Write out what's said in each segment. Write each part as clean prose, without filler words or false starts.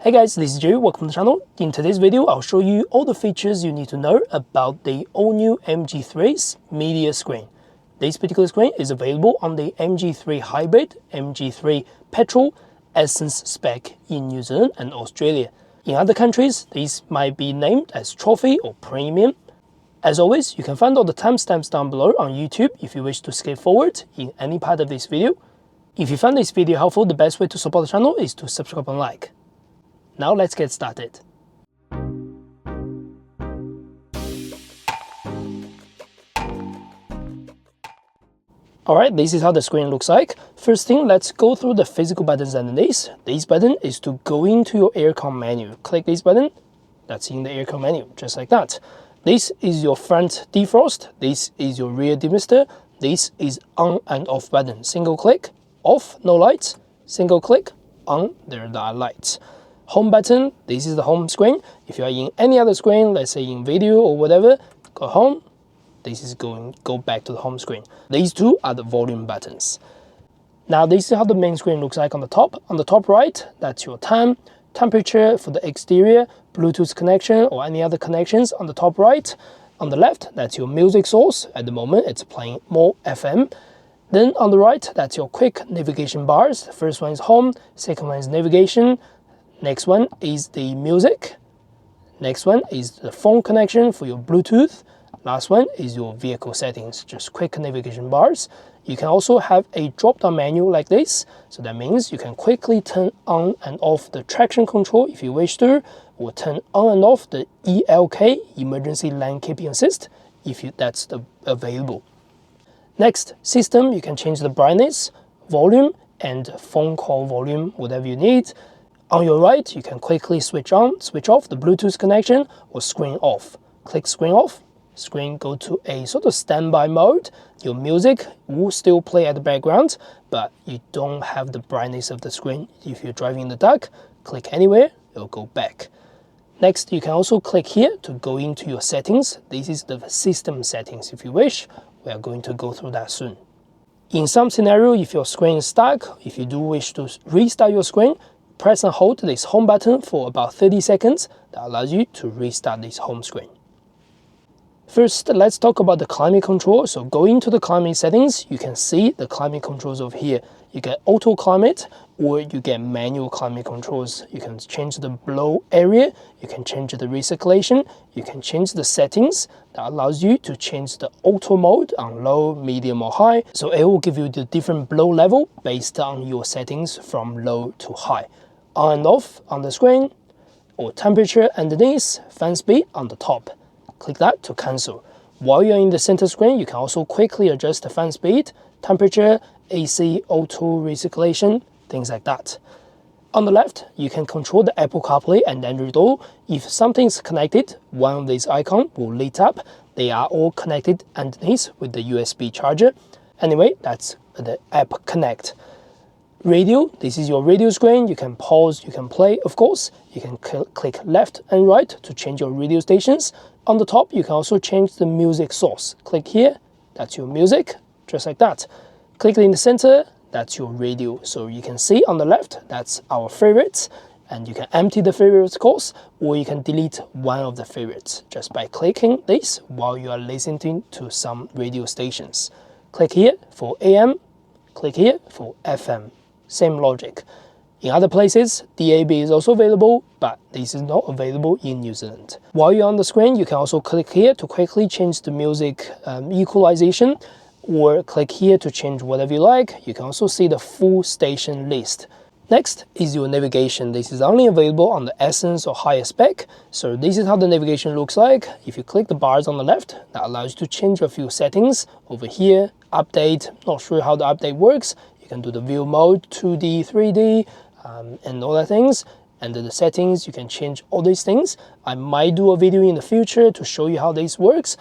Hey guys, this is Jay, welcome to the channel. In today's video, I'll show you all the features you need to know about the all-new MG3's media screen. This particular screen is available on the MG3 Hybrid, MG3 Petrol, Essence spec in New Zealand and Australia. In other countries, these might be named as Trophy or Premium. As always, you can find all the timestamps down below on YouTube if you wish to skip forward in any part of this video. If you found this video helpful, the best way to support the channel is to subscribe and like. Now let's get started. Alright, this is how the screen looks like. First thing, let's go through the physical buttons underneath. This button is to go into your aircon menu. Click this button, that's in the aircon menu, just like that. This is your front defrost, this is your rear demister, this is on and off button. Single click, off, no lights, single click, on, there are lights. Home button, this is the home screen. If you are in any other screen, let's say in video or whatever, go home. This is go back to the home screen. These two are the volume buttons. Now this is how the main screen looks like on the top. On the top right, that's your time, temperature for the exterior, Bluetooth connection or any other connections on the top right. On the left, that's your music source. At the moment, it's playing more FM. Then on the right, that's your quick navigation bars. The first one is home, second one is navigation. Next one is the music. Next one is the phone connection for your Bluetooth. Last one is your vehicle settings, just quick navigation bars. You can also have a drop-down menu like this. So that means you can quickly turn on and off the traction control if you wish to, or turn on and off the ELK, Emergency Lane Keeping Assist, if that's available. Next, system, you can change the brightness, volume, and phone call volume, whatever you need. On your right, you can quickly switch on, switch off the Bluetooth connection or screen off. Click screen off, screen go to a sort of standby mode. Your music will still play at the background, but you don't have the brightness of the screen. If you're driving in the dark, click anywhere, it'll go back. Next, you can also click here to go into your settings. This is the system settings if you wish. We are going to go through that soon. In some scenario, if your screen is stuck, if you do wish to restart your screen, press and hold this home button for about 30 seconds. That allows you to restart this home screen. First, let's talk about the climate control. So going to the climate settings, you can see the climate controls over here. You get auto climate or you get manual climate controls. You can change the blow area, you can change the recirculation, you can change the settings. That allows you to change the auto mode on low, medium or high. So it will give you the different blow level based on your settings from low to high. On and off on the screen, or temperature underneath, fan speed on the top. Click that to cancel. While you're in the center screen, you can also quickly adjust the fan speed, temperature, AC, auto, recirculation, things like that. On the left, you can control the Apple CarPlay and Android Auto. If something's connected, one of these icons will light up. They are all connected underneath with the USB charger. Anyway, that's the app connect. Radio, this is your radio screen. You can pause, you can play, of course. You can click left and right to change your radio stations. On the top, you can also change the music source. Click here, that's your music, just like that. Click in the center, that's your radio. So you can see on the left, that's our favorites. And you can empty the favorites, of course, or you can delete one of the favorites just by clicking this while you are listening to some radio stations. Click here for AM, click here for FM. Same logic. In other places, DAB is also available, but this is not available in New Zealand. While you're on the screen, you can also click here to quickly change the music equalization, or click here to change whatever you like. You can also see the full station list. Next is your navigation. This is only available on the Essence or higher spec. So this is how the navigation looks like. If you click the bars on the left, that allows you to change a few settings. Over here, update, not sure how the update works. You can do the view mode, 2D, 3D, and all that things. Under the settings, you can change all these things. I might do a video in the future to show you how this works.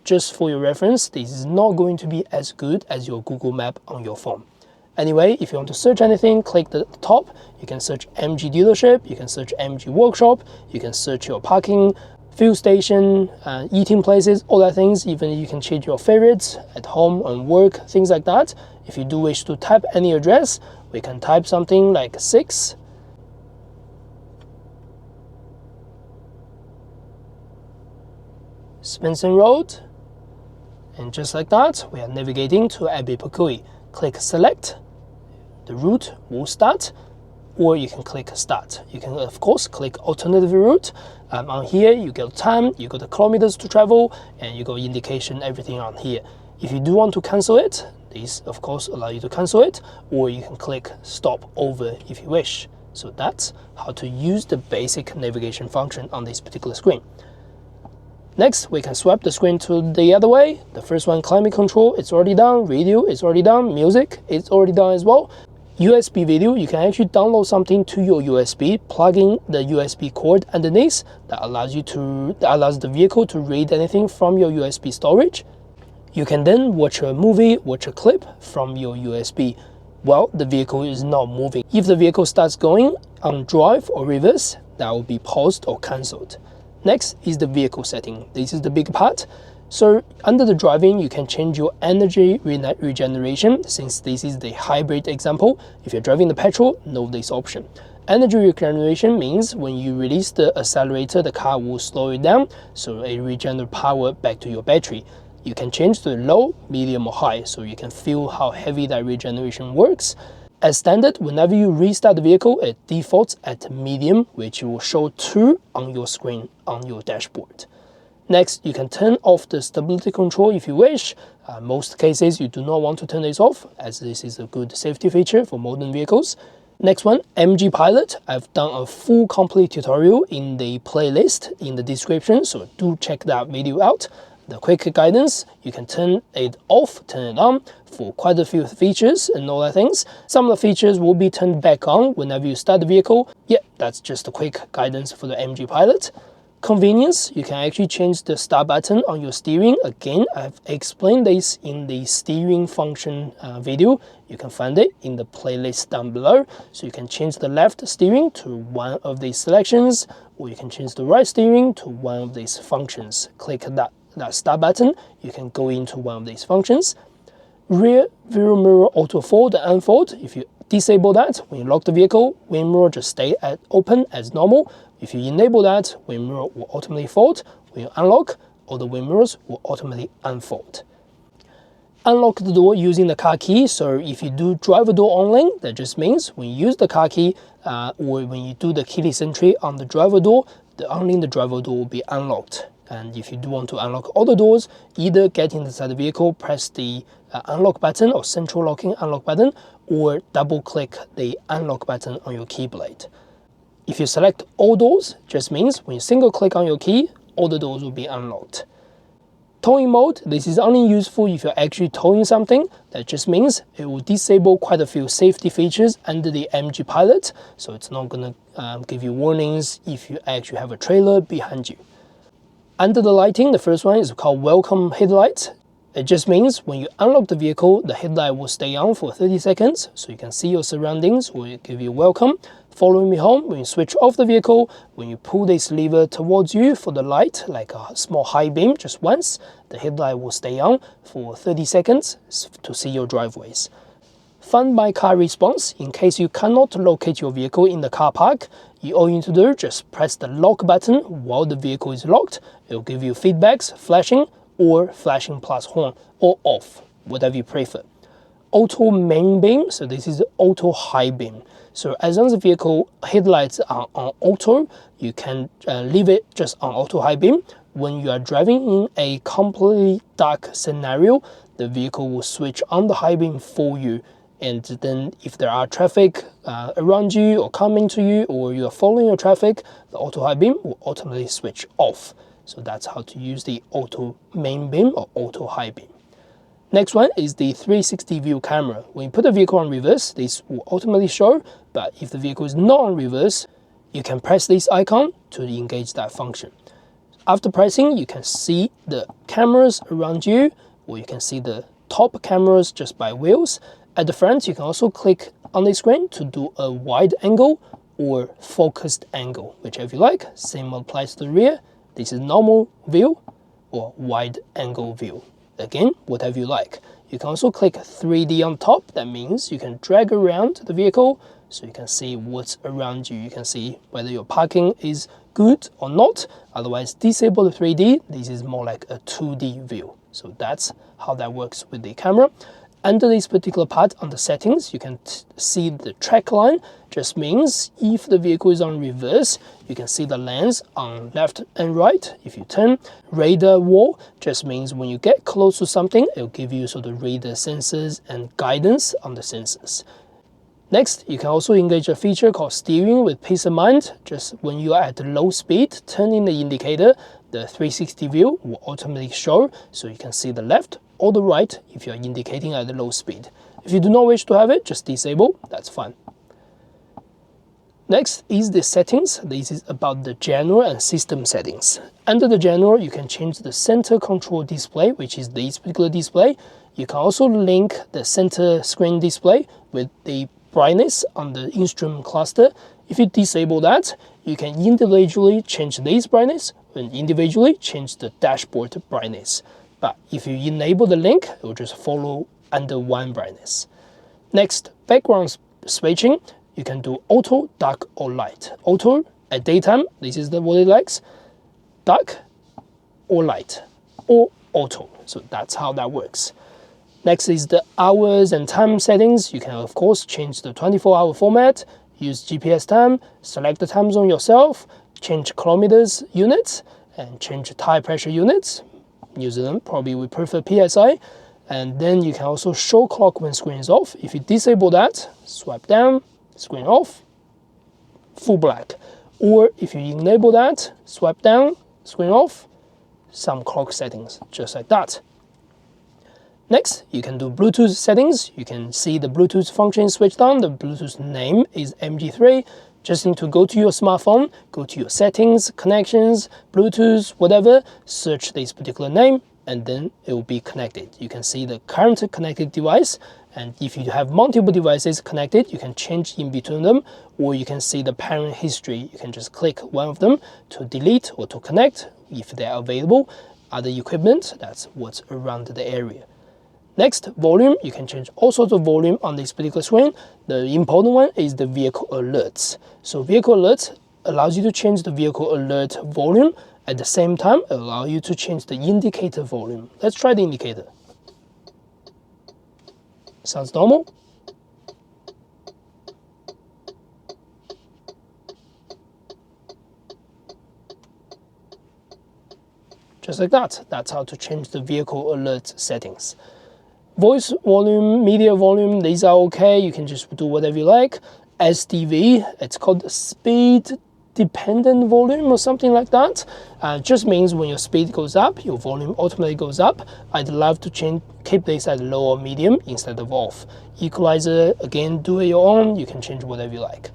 Just for your reference, this is not going to be as good as your Google Map on your phone. Anyway, if you want to search anything, click the top. You can search MG dealership, you can search MG workshop, you can search your parking, fuel station, eating places, all that things. Even you can change your favorites at home and work, things like that. If you do wish to type any address, we can type something like 6 Spencer Road, and just like that, we are navigating to Abipukui. Click select, the route will start, or you can click start. You can of course click alternative route. On here you got time, you got the kilometers to travel, and you got indication everything on here. If you do want to cancel it, these of course allow you to cancel it, or you can click stop over if you wish. So that's how to use the basic navigation function on this particular screen. Next, we can swap the screen to the other way. The first one, climate control, it's already done. Radio, it's already done. Music, it's already done as well. USB video, you can actually download something to your USB, plug in the USB cord underneath. That allows the vehicle to read anything from your USB storage. You can then watch a movie, watch a clip from your USB while the vehicle is not moving. If the vehicle starts going on drive or reverse, that will be paused or cancelled. Next is the vehicle setting. This is the big part. So under the driving, you can change your energy regeneration. Since this is the hybrid example, if you're driving the petrol, know this option. Energy regeneration means when you release the accelerator, the car will slow it down, so it regenerates power back to your battery. You can change to low, medium or high, so you can feel how heavy that regeneration works. As standard, whenever you restart the vehicle, it defaults at medium, which will show 2 on your screen on your dashboard. Next, you can turn off the stability control if you wish. Most cases, you do not want to turn this off, as this is a good safety feature for modern vehicles. Next one, MG Pilot. I've done a full complete tutorial in the playlist in the description, so do check that video out. The quick guidance, you can turn it off, turn it on for quite a few features and all that things. Some of the features will be turned back on whenever you start the vehicle. Yeah, that's just a quick guidance for the MG Pilot. Convenience, you can actually change the start button on your steering. Again, I've explained this in the steering function video. You can find it in the playlist down below. So you can change the left steering to one of these selections, or you can change the right steering to one of these functions. Click that start button, you can go into one of these functions. Rear view mirror auto fold and unfold. If you disable that, when you lock the vehicle, wind mirror just stay at open as normal. If you enable that, wind mirror will automatically fold. When you unlock, all the wind mirrors will automatically unfold. Unlock the door using the car key. So if you do driver door only, that just means when you use the car key or when you do the keyless entry on the driver door, only the driver door will be unlocked. And if you do want to unlock all the doors, either get inside the vehicle, press the unlock button or central locking unlock button, or double click the unlock button on your keyblade. If you select all doors, just means when you single click on your key, all the doors will be unlocked. Towing mode, this is only useful if you're actually towing something. That just means it will disable quite a few safety features under the MG Pilot, so it's not going to give you warnings if you actually have a trailer behind you. Under the lighting, the first one is called welcome headlight. It just means when you unlock the vehicle, the headlight will stay on for 30 seconds, so you can see your surroundings, will give you welcome. Following me home, when you switch off the vehicle, when you pull this lever towards you for the light, like a small high beam just once, the headlight will stay on for 30 seconds to see your driveways. Find my car response. In case you cannot locate your vehicle in the car park, all you need to do, just press the lock button while the vehicle is locked. It will give you feedbacks, flashing or flashing plus horn, or off, whatever you prefer. Auto main beam, so this is auto high beam. So as long as the vehicle headlights are on auto, you can leave it just on auto high beam. When you are driving in a completely dark scenario, the vehicle will switch on the high beam for you. And then if there are traffic around you or coming to you, or you are following your traffic, the auto high beam will automatically switch off. So that's how to use the auto main beam or auto high beam. Next one is the 360 view camera. When you put the vehicle on reverse, this will automatically show, but if the vehicle is not on reverse, you can press this icon to engage that function. After pressing, you can see the cameras around you, or you can see the top cameras just by wheels. At the front, you can also click on the screen to do a wide angle or focused angle, whichever you like. Same applies to the rear. This is normal view or wide angle view. Again, whatever you like. You can also click 3D on top. That means you can drag around the vehicle so you can see what's around you. You can see whether your parking is good or not. Otherwise, disable the 3D. This is more like a 2D view. So that's how that works with the camera. Under this particular part on the settings, you can see the track line. Just means if the vehicle is on reverse, you can see the lens on left and right. If you turn radar wall, just means when you get close to something, it'll give you sort of radar sensors and guidance on the sensors. Next, you can also engage a feature called steering with peace of mind. Just when you are at low speed, turning the indicator, the 360 view will automatically show, so you can see the left or the right if you're indicating at a low speed. If you do not wish to have it, just disable, that's fine. Next is the settings. This is about the general and system settings. Under the general, you can change the center control display, which is this particular display. You can also link the center screen display with the brightness on the instrument cluster. If you disable that, you can individually change this brightness and individually change the dashboard brightness. But if you enable the link, it will just follow under one brightness. Next, background switching. You can do auto, dark, or light. Auto at daytime, this is what it likes. Dark or light, or auto. So that's how that works. Next is the hours and time settings. You can of course change the 24-hour format, use GPS time, select the time zone yourself, change kilometers units, and change tire pressure units. New Zealand probably would prefer PSI. And then you can also show clock when screen is off. If you disable that, swipe down, screen off, full black. Or if you enable that, swipe down, screen off, some clock settings, just like that. Next, you can do Bluetooth settings. You can see the Bluetooth function switched on. The Bluetooth name is MG3. Just need to go to your smartphone, go to your settings, connections, Bluetooth, whatever, search this particular name, and then it will be connected. You can see the current connected device, and if you have multiple devices connected, you can change in between them, or you can see the parent history. You can just click one of them to delete or to connect if they are available. Other equipment, that's what's around the area. Next, volume. You can change all sorts of volume on this particular screen. The important one is the vehicle alerts. So vehicle alerts allows you to change the vehicle alert volume. At the same time, allow you to change the indicator volume. Let's try the indicator. Sounds normal. Just like that. That's how to change the vehicle alert settings. Voice volume, media volume, these are okay. You can just do whatever you like. SDV, it's called speed dependent volume or something like that. Just means when your speed goes up, your volume automatically goes up. I'd love to keep this at low or medium instead of off. Equalizer, again, do it your own. You can change whatever you like.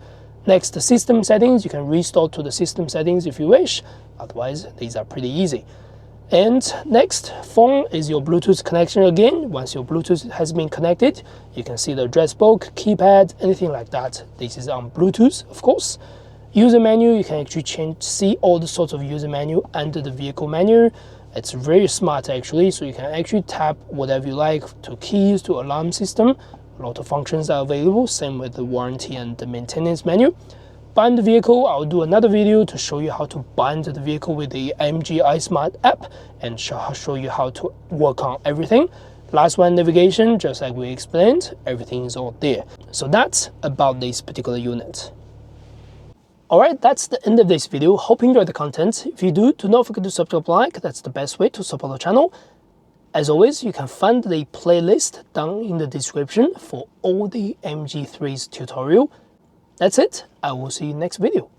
Next, the system settings. You can restore to the system settings if you wish. Otherwise, these are pretty easy. And next, phone is your Bluetooth connection again. Once your Bluetooth has been connected, you can see the address book, keypad, anything like that. This is on Bluetooth, of course. User menu, you can actually see all the sorts of user menu under the vehicle menu. It's very smart actually, so you can actually tap whatever you like, to keys, to alarm system. A lot of functions are available, same with the warranty and the maintenance menu. Bind the vehicle, I'll do another video to show you how to bind the vehicle with the MG iSmart app and show you how to work on everything. Last one, navigation, just like we explained, everything is all there. So that's about this particular unit. Alright, that's the end of this video. Hope you enjoyed the content. If you do not forget to subscribe, like, that's the best way to support the channel. As always, you can find the playlist down in the description for all the MG3's tutorial. That's it. I will see you next video.